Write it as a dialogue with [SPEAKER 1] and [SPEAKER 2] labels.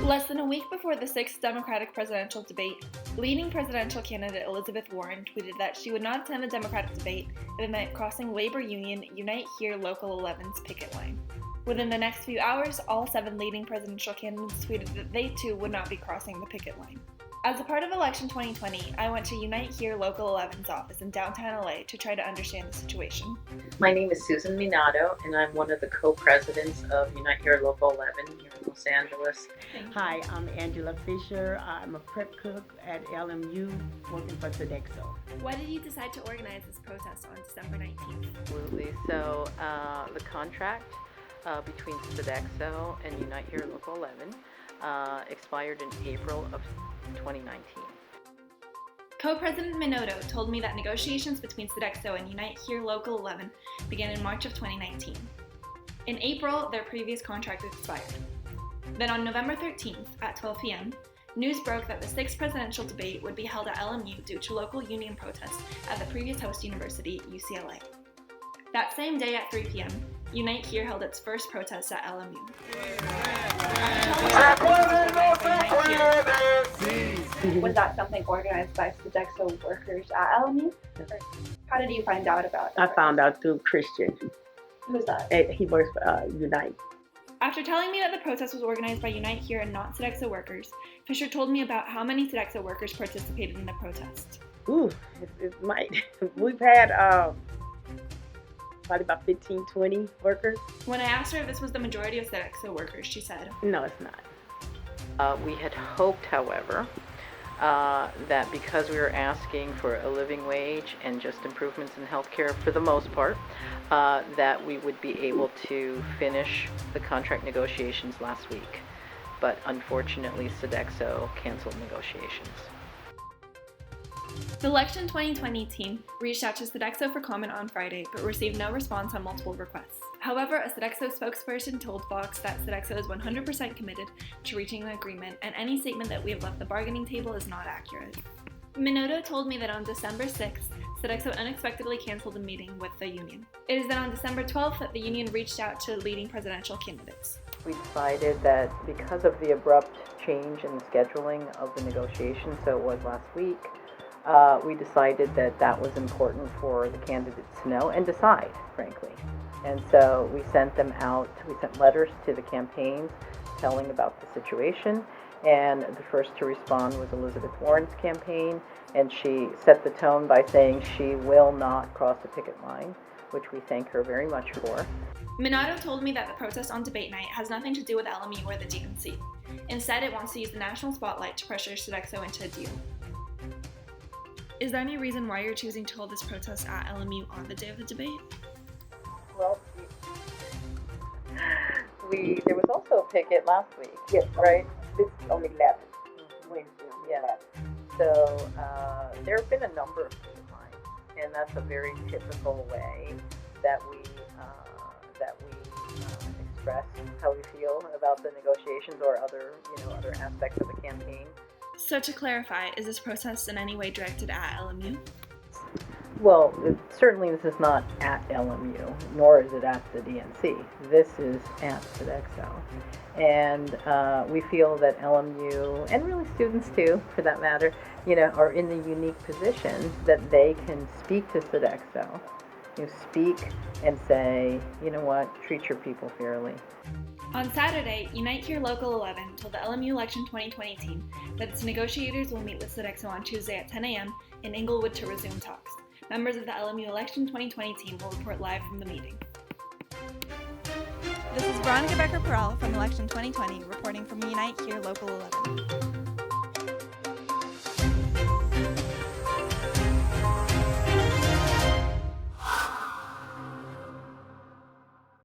[SPEAKER 1] Less than a week before the 6th Democratic presidential debate, leading presidential candidate Elizabeth Warren tweeted that she would not attend the Democratic debate at a night crossing labor union Unite Here Local 11's picket line. Within the next few hours, all 7 leading presidential candidates tweeted that they too would not be crossing the picket line. As a part of Election 2020, I went to Unite Here Local 11's office in downtown LA to try to understand the situation.
[SPEAKER 2] My name is Susan Minato, and I'm one of the co-presidents of Unite Here Local 11 here in Los Angeles.
[SPEAKER 3] Hi, I'm Angela Fisher. I'm a prep cook at LMU working for Sodexo.
[SPEAKER 1] Why did you decide to organize this protest on December 19th?
[SPEAKER 2] Absolutely. So the contract between Sodexo and Unite Here Local 11 expired in April of 2019.
[SPEAKER 1] Co-President Minato told me that negotiations between Sodexo and Unite Here Local 11 began in March of 2019. In April, their previous contract expired. Then on November 13th at 12 p.m., news broke that the 6th presidential debate would be held at LMU due to local union protests at the previous host university, UCLA. That same day at 3 p.m., Unite Here held its first protest at LMU.
[SPEAKER 4] Was that something organized by Sodexo workers at LMU? How did you find out about it?
[SPEAKER 3] I found out through Christian.
[SPEAKER 4] Who's that?
[SPEAKER 3] He works for Unite.
[SPEAKER 1] After telling me that the protest was organized by Unite Here and not Sodexo workers, Fisher told me about how many Sodexo workers participated in the protest.
[SPEAKER 3] Ooh, it might. We've had probably about 15, 20 workers.
[SPEAKER 1] When I asked her if this was the majority of Sodexo workers, she said,
[SPEAKER 3] No, it's not.
[SPEAKER 2] We had hoped, however, that because we were asking for a living wage and just improvements in healthcare for the most part, that we would be able to finish the contract negotiations last week. But unfortunately, Sodexo canceled negotiations.
[SPEAKER 1] The Election 2020 team reached out to Sodexo for comment on Friday, but received no response on multiple requests. However, a Sodexo spokesperson told Fox that Sodexo is 100% committed to reaching an agreement, and any statement that we have left the bargaining table is not accurate. Minato told me that on December 6th, Sodexo unexpectedly canceled a meeting with the union. It is then on December 12th that the union reached out to leading presidential candidates.
[SPEAKER 2] We decided that because of the abrupt change in the scheduling of the negotiations, so it was last week, we decided that that was important for the candidates to know and decide, frankly. And so we sent letters to the campaigns telling about the situation, and the first to respond was Elizabeth Warren's campaign, and she set the tone by saying she will not cross the picket line, which we thank her very much for.
[SPEAKER 1] Minato told me that the protest on debate night has nothing to do with LMU or the DNC. Instead, it wants to use the national spotlight to pressure Sodexo into a deal. Is there any reason why you're choosing to hold this protest at LMU on the day of the debate?
[SPEAKER 2] Well, there was also a picket last week.
[SPEAKER 3] Yes,
[SPEAKER 2] right?
[SPEAKER 3] This is only 11. Wednesday.
[SPEAKER 2] Yeah. So there have been a number of picket lines, and that's a very typical way that we express how we feel about the negotiations or other aspects of the campaign.
[SPEAKER 1] So to clarify, is this protest in any way directed at LMU?
[SPEAKER 2] Well, certainly this is not at LMU, nor is it at the DNC. This is at Sodexo. And we feel that LMU, and really students too, for that matter, are in the unique position that they can speak to Sodexo, speak and say, you know what, treat your people fairly.
[SPEAKER 1] On Saturday, Unite Here Local 11 told the LMU Election 2020 team that its negotiators will meet with Sodexo on Tuesday at 10 a.m. in Inglewood to resume talks. Members of the LMU Election 2020 team will report live from the meeting. This is Veronica Backer-Peral from Election 2020 reporting from Unite Here Local 11.